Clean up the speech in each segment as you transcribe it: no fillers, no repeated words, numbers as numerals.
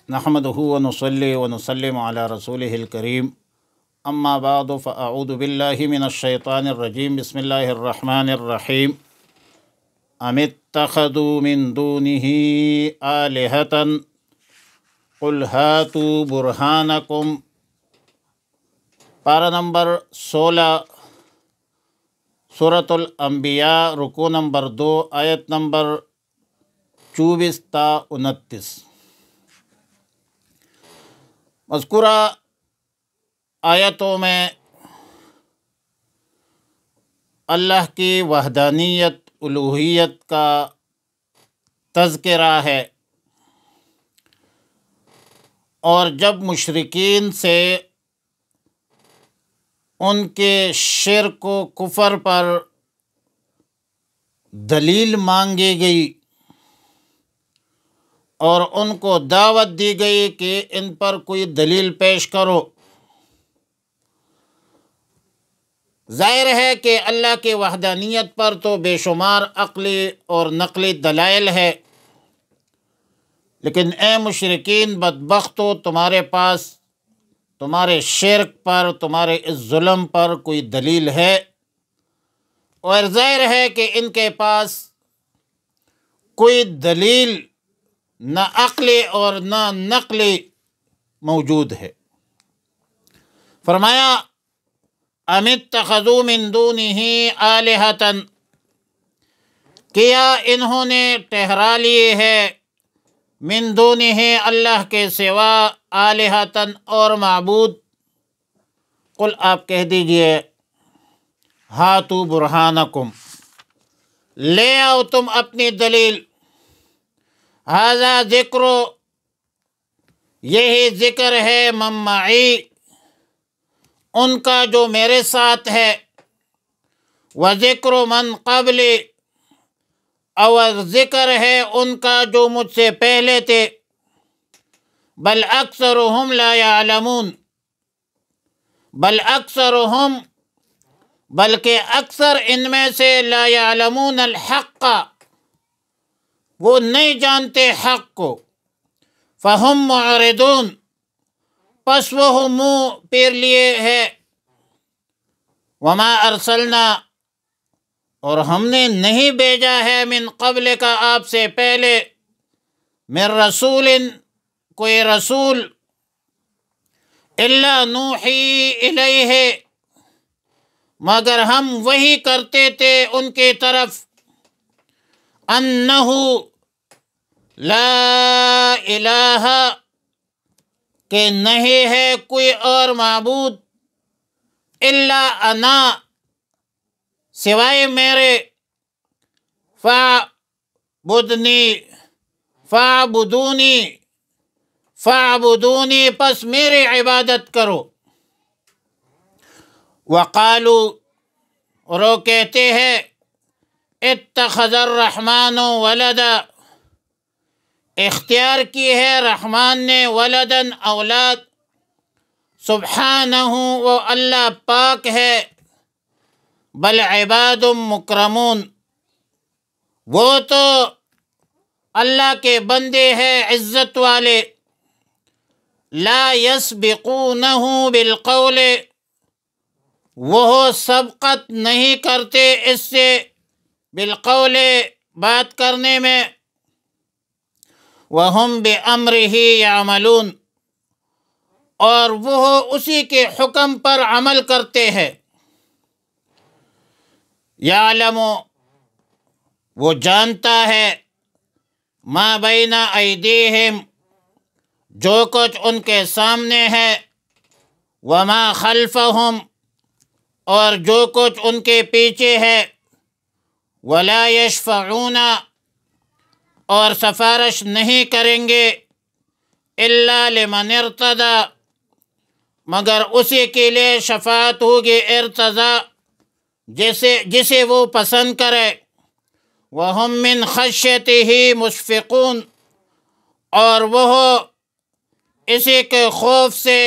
نحمدہ ونصلی ونسلم علی رسولہ الکریم اما بعد فاعوذ باللہ من الشیطان الرجیم بسم اللہ الرحمن الرحیم ام اتخذوا من دونہ آلہۃ قل ہاتوا برہانکم، پارہ نمبر 16 سورۃ الانبیاء، رکوع نمبر 2، آیت نمبر 24 تا 29۔ مذکورہ آیتوں میں اللہ کی وحدانیت، الوہیت کا تذکرہ ہے، اور جب مشرکین سے ان کے شرک و کفر پر دلیل مانگی گئی اور ان کو دعوت دی گئی کہ ان پر کوئی دلیل پیش کرو، ظاہر ہے کہ اللہ کی وحدانیت پر تو بے شمار عقلی اور نقلی دلائل ہے، لیکن اے مشرکین بدبختو، تمہارے پاس تمہارے شرک پر، تمہارے اس ظلم پر کوئی دلیل ہے؟ اور ظاہر ہے کہ ان کے پاس کوئی دلیل نہ عقلی اور نہ نقلی موجود ہے۔ فرمایا ام اتخذوا من دونہ آلہۃ، کیا انہوں نے ٹھہرا لیے ہے من دونہ اللہ کے سوا آلہۃ اور معبود۔ قل آپ کہہ دیجئے ہاتوا برہانکم، لے آؤ تم اپنی دلیل، ھذا ذکر، یہی ذکر ہے، من معی، ان کا جو میرے ساتھ ہے، وذکر من قبلی، اور ذکر ہے ان کا جو مجھ سے پہلے تھے، بل اکثرهم لا یعلمون، بل اکثرهم، بلکہ اکثر ان میں سے لا یعلمون الحق، وہ نہیں جانتے حق کو، فہم معرضون، پس وہ منہ پھیر لیے ہے، وما ارسلنا، اور ہم نے نہیں بھیجا ہے من قبل کا آپ سے پہلے، من رسول، کوئی رسول، الا نوحی الیہ، مگر ہم وحی کرتے تھے ان کی طرف، انہ، لا الہ، کہ نہیں ہے کوئی اور معبود، الا انا، سوائے میرے، فاعبدنی، فاعبدونی، فاعبدونی، پس میری عبادت کرو۔ وقالو، اور وہ کہتے ہیں، اتخذ الرحمن ولدا، اختیار کی ہے رحمان نے ولدن، اولاد، سبحانہ، وہ اللہ پاک ہے، بل عباد مکرمون، وہ تو اللہ کے بندے ہیں عزت والے، لا یسبقونہ بالقول، وہ سبقت نہیں کرتے اس سے، بالقول، بات کرنے میں، وہم بامرہ یعملون، اور وہ اسی کے حکم پر عمل کرتے ہیں، یعلم، وہ جانتا ہے، ما بین ایدیہم، جو کچھ ان کے سامنے ہے، وما خلفہم، اور جو کچھ ان کے پیچھے ہے، ولا یشفعون، اور سفارش نہیں کریں گے، الا لمن ارتضی، مگر اسی کے لیے شفاعت ہوگی، ارتضی، جسے وہ پسند کرے، وہم من خشیتہ مشفقون، اور وہ اسی کے خوف سے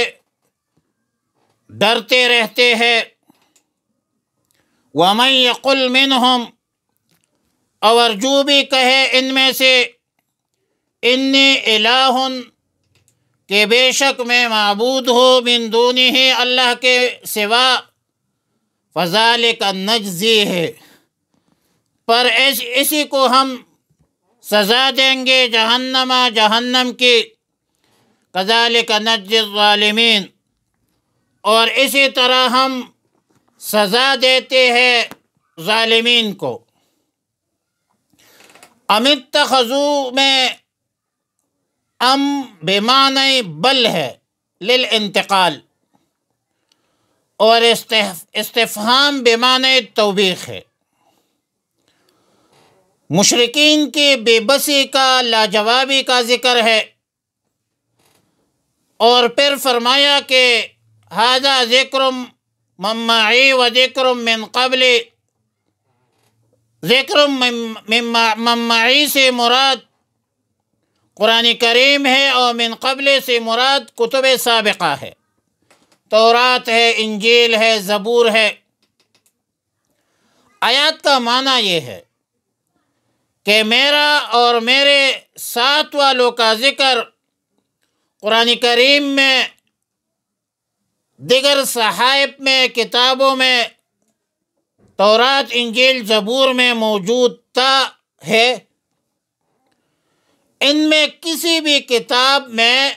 ڈرتے رہتے ہیں، ومن یقل منہم، اور جو بھی کہے ان میں سے، انی الہ، کہ بے شک میں معبود ہو من دونہ اللہ کے سوا، فذالک نجزی ہے، پر اسی کو ہم سزا دیں گے جہنم کی، کذالک نجزی الظالمین، اور اسی طرح ہم سزا دیتے ہیں ظالمین کو۔ ام اتخذوا میں ام بمعنی بل ہے للانتقال، اور استفہام بمعنی توبیخ ہے۔ مشرکین کی بے بسی کا، لاجوابی کا ذکر ہے، اور پھر فرمایا کہ ھذا ذکر من معی و ذکر من قبل، ذکر من معی سے مراد قرآن کریم ہے، اور من قبل سے مراد کتب سابقہ ہے، تورات ہے، انجیل ہے، زبور ہے۔ آیات کا معنی یہ ہے کہ میرا اور میرے ساتھ والوں کا ذکر قرآن کریم میں، دیگر صحائف میں، کتابوں میں، تورات، انجیل، زبور میں موجود ہے۔ ان میں کسی بھی کتاب میں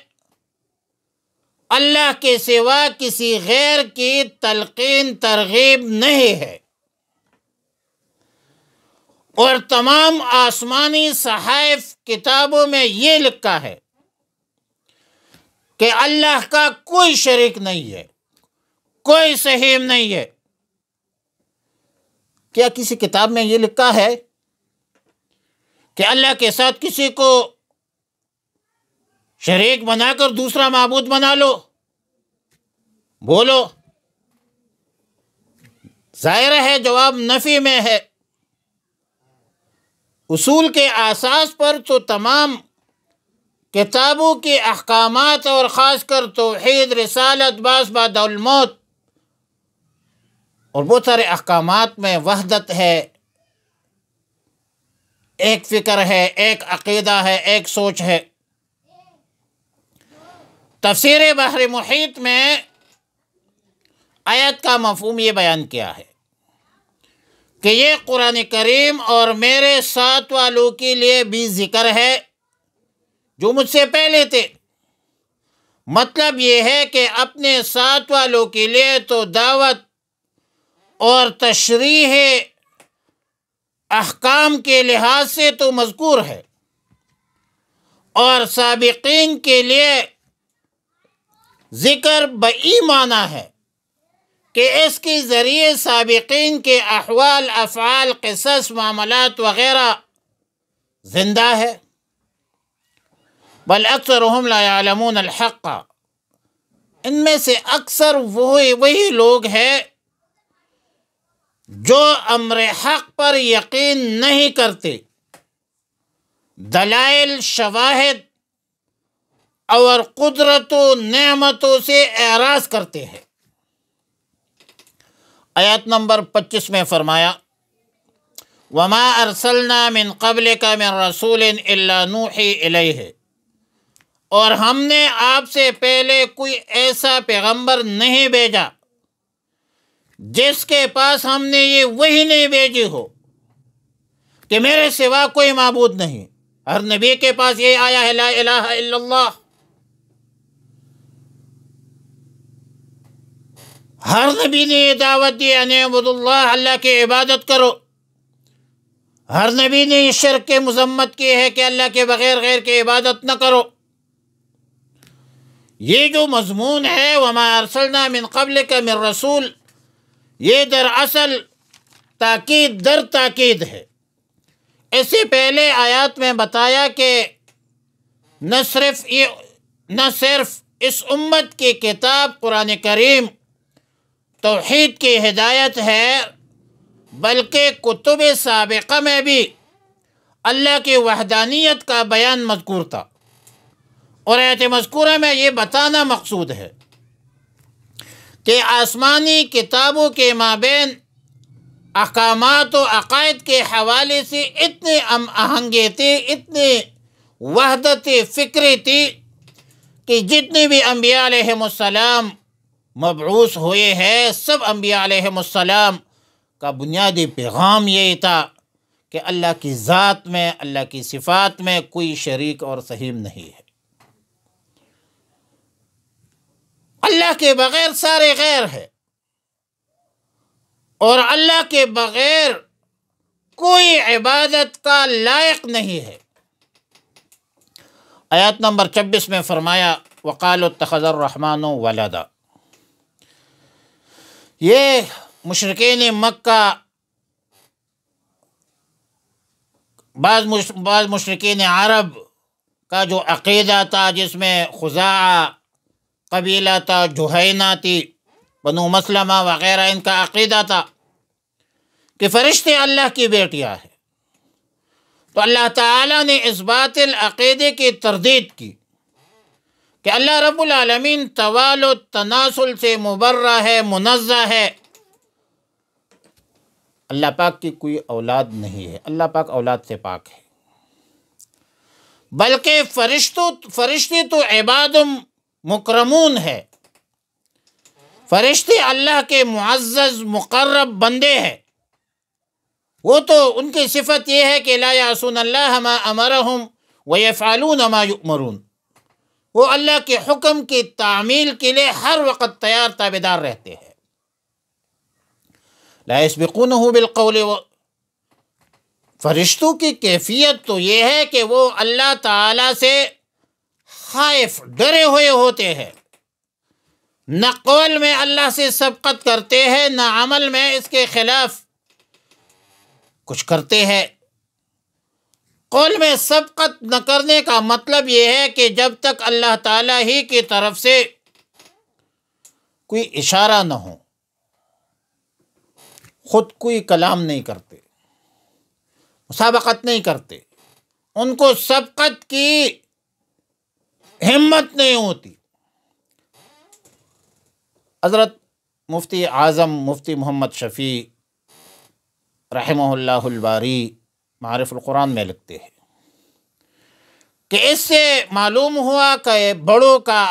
اللہ کے سوا کسی غیر کی تلقین ترغیب نہیں ہے، اور تمام آسمانی صحائف کتابوں میں یہ لکھا ہے کہ اللہ کا کوئی شریک نہیں ہے، کوئی سہیم نہیں ہے۔ کیا کسی کتاب میں یہ لکھا ہے کہ اللہ کے ساتھ کسی کو شریک بنا کر دوسرا معبود بنا لو؟ بولو۔ ظاہر ہے جواب نفی میں ہے۔ اصول کے اساس پر تو تمام کتابوں کے احکامات، اور خاص کر توحید، رسالت، بعث بعد الموت، اور بہت سارے احکامات میں وحدت ہے، ایک فکر ہے، ایک عقیدہ ہے، ایک سوچ ہے۔ تفسیر بحر محیط میں آیت کا مفہوم یہ بیان کیا ہے کہ یہ قرآن کریم اور میرے ساتھ والوں کے لیے بھی ذکر ہے جو مجھ سے پہلے تھے۔ مطلب یہ ہے کہ اپنے ساتھ والوں کے لیے تو دعوت اور تشریح احکام کے لحاظ سے تو مذکور ہے، اور سابقین کے لیے ذکر بئی معنی ہے کہ اس کے ذریعے سابقین کے احوال، افعال، قصص، معاملات وغیرہ زندہ ہے۔ بل اکثرهم لا يعلمون الحق، ان میں سے اکثر وہی لوگ ہیں جو امر حق پر یقین نہیں کرتے، دلائل، شواہد اور قدرت و نعمتوں سے اعراض کرتے ہیں۔ آیت نمبر 25 میں فرمایا وَمَا أَرْسَلْنَا مِن قَبْلِكَ مِن رَسُولٍ إِلَّا نُوحِي إِلَيْهِ، اور ہم نے آپ سے پہلے کوئی ایسا پیغمبر نہیں بھیجا جس کے پاس ہم نے یہ وحی نہیں بھیجی ہو کہ میرے سوا کوئی معبود نہیں۔ ہر نبی کے پاس یہ آیا ہے لا الہ الا اللہ۔ ہر نبی نے یہ دعوت دی ان اعبدوا اللہ، اللہ کی عبادت کرو۔ ہر نبی نے یہ شرک کی مذمت کی ہے کہ اللہ کے بغیر غیر کی عبادت نہ کرو۔ یہ جو مضمون ہے وما ارسلنا من قبلک من رسول، یہ دراصل تاکید در تاکید ہے۔ اس سے پہلے آیات میں بتایا کہ نہ صرف اس امت کی کتاب قرآن کریم توحید کی ہدایت ہے، بلکہ کتب سابقہ میں بھی اللہ کی وحدانیت کا بیان مذکور تھا، اور آیت مذکورہ میں یہ بتانا مقصود ہے کہ آسمانی کتابوں کے مابین احکامات و عقائد کے حوالے سے اتنی ہم آہنگی تھی، اتنی وحدت فکری تھی کہ جتنے بھی انبیاء علیہم السلام مبعوث ہوئے ہیں، سب انبیاء علیہم السلام کا بنیادی پیغام یہی تھا کہ اللہ کی ذات میں، اللہ کی صفات میں کوئی شریک اور سہیم نہیں ہے۔ اللہ کے بغیر سارے غیر ہے، اور اللہ کے بغیر کوئی عبادت کا لائق نہیں ہے۔ آیات نمبر 26 میں فرمایا وَقَالُوا اتَّخَذَ الرَّحْمَنُ وَلَدًا۔ یہ مشرکین مکہ، بعض مشرکین عرب کا جو عقیدہ تھا، جس میں خزاعہ قبیلہ تھا، جہینہ تھی، بنو مسلمہ وغیرہ، ان کا عقیدہ تھا کہ فرشتے اللہ کی بیٹیاں ہیں۔ تو اللہ تعالیٰ نے اس باطل عقیدے کی تردید کی کہ اللہ رب العالمین توالد تناسل سے مبرہ ہے، منزہ ہے۔ اللہ پاک کی کوئی اولاد نہیں ہے، اللہ پاک اولاد سے پاک ہے۔ بلکہ فرشتے تو عباد مکرمون ہے، فرشتے اللہ کے معزز مقرب بندے ہیں۔ وہ تو ان کی صفت یہ ہے کہ لا یعصون اللہ ما امرہم ویفعلون ما یؤمرون، وہ اللہ کے حکم کی تعمیل کے لیے ہر وقت تیار تابعدار رہتے ہیں۔ لا یسبقونہ بالقول، فرشتوں کی کیفیت تو یہ ہے کہ وہ اللہ تعالیٰ سے خائف، ڈرے ہوئے ہوتے ہیں، نہ قول میں اللہ سے سبقت کرتے ہیں، نہ عمل میں اس کے خلاف کچھ کرتے ہیں۔ قول میں سبقت نہ کرنے کا مطلب یہ ہے کہ جب تک اللہ تعالیٰ ہی کی طرف سے کوئی اشارہ نہ ہو، خود کوئی کلام نہیں کرتے، مسابقت نہیں کرتے، ان کو سبقت کی ہمت نہیں ہوتی۔ حضرت مفتی اعظم مفتی محمد شفیع رحمہ اللہ الباری معارف القرآن میں لکھتے ہیں کہ اس سے معلوم ہوا کہ بڑوں کا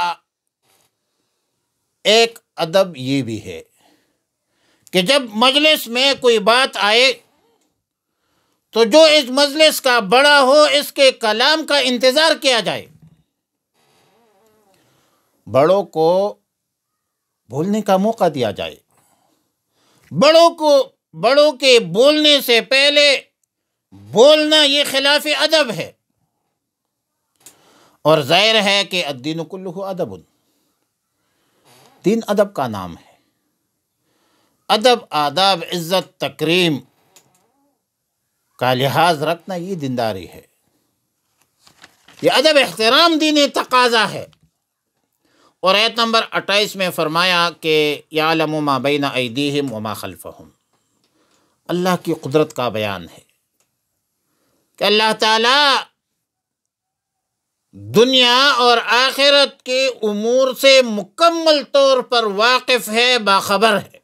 ایک ادب یہ بھی ہے کہ جب مجلس میں کوئی بات آئے تو جو اس مجلس کا بڑا ہو، اس کے کلام کا انتظار کیا جائے۔ بڑوں کو بولنے کا موقع دیا جائے، بڑوں کے بولنے سے پہلے بولنا یہ خلاف ادب ہے، اور ظاہر ہے کہ الدین کلہ ادب، دین ادب کا نام ہے۔ ادب، آداب، عزت، تکریم کا لحاظ رکھنا یہ دینداری ہے، یہ ادب احترام دینی تقاضا ہے۔ اور آیت نمبر 28 میں فرمایا کہ یعلم ما بین ایدیہم وما خلفہم، اللہ کی قدرت کا بیان ہے کہ اللہ تعالیٰ دنیا اور آخرت کے امور سے مکمل طور پر واقف ہے، باخبر ہے۔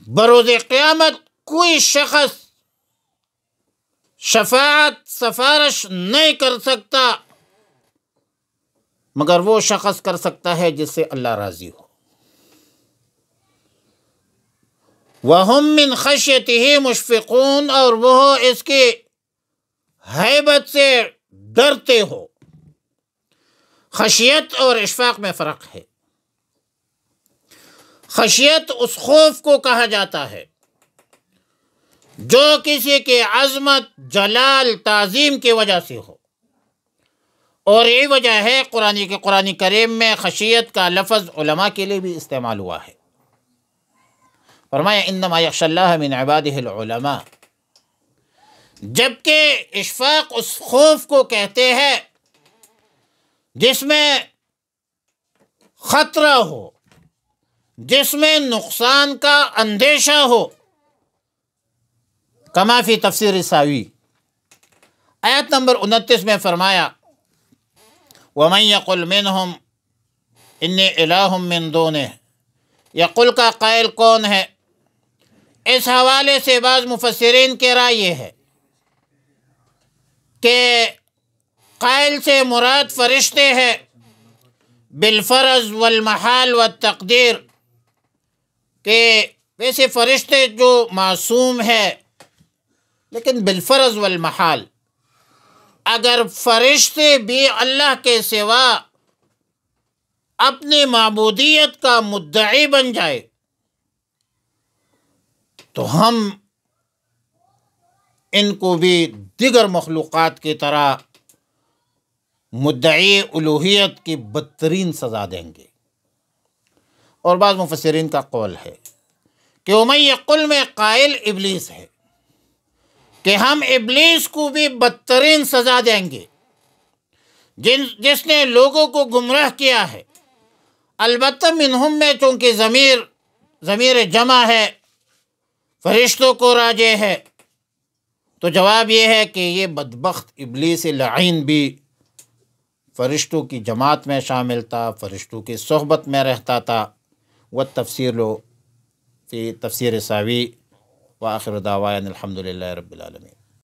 بروز قیامت کوئی شخص شفاعت، سفارش نہیں کر سکتا، مگر وہ شخص کر سکتا ہے جس سے اللہ راضی ہو۔ وَهُم مِّن خَشْيَتِهِ مُشْفِقُونَ، اور وہ اس کی ہیبت سے ڈرتے ہو۔ خشیت اور اشفاق میں فرق ہے۔ خشیت اس خوف کو کہا جاتا ہے جو کسی کے عظمت، جلال، تعظیم کی وجہ سے ہو، اور یہی وجہ ہے قرآن کریم میں خشیت کا لفظ علماء کے لیے بھی استعمال ہوا ہے۔ فرمایا انما یخشی اللہ من عبادہ العلماء، جبکہ اشفاق اس خوف کو کہتے ہیں جس میں خطرہ ہو، جس میں نقصان کا اندیشہ ہو، کما فی تفسیر ساوی۔ آیت نمبر 29 میں فرمایا وَمَن يَقُلْ مِنْهُمْ إِنِّي إِلَٰهٌ مِّن دُونِهِ، یقل کا قائل کون ہے؟ اس حوالے سے بعض مفسرین کی رائے یہ ہے کہ قائل سے مراد فرشتے ہیں بالفرض والمحال والتقدیر، کہ ویسے فرشتے جو معصوم ہے لیکن بالفرض والمحال، اگر فرشتے بھی اللہ کے سوا اپنی معبودیت کا مدعی بن جائے تو ہم ان کو بھی دیگر مخلوقات کی طرح مدعی الوہیت کی بدترین سزا دیں گے۔ اور بعض مفسرین کا قول ہے کہ امیہ قل میں قائل ابلیس ہے کہ ہم ابلیس کو بھی بدترین سزا دیں گے جس نے لوگوں کو گمراہ کیا ہے۔ البتہ منہم میں چونکہ ضمیر جمع ہے، فرشتوں کو راجع ہے، تو جواب یہ ہے کہ یہ بدبخت ابلیس لعین بھی فرشتوں کی جماعت میں شامل تھا، فرشتوں کی صحبت میں رہتا تھا۔ والتفسیر فی تفسیر ساوی، وآخر دعوانا الحمد للہ رب العالمین۔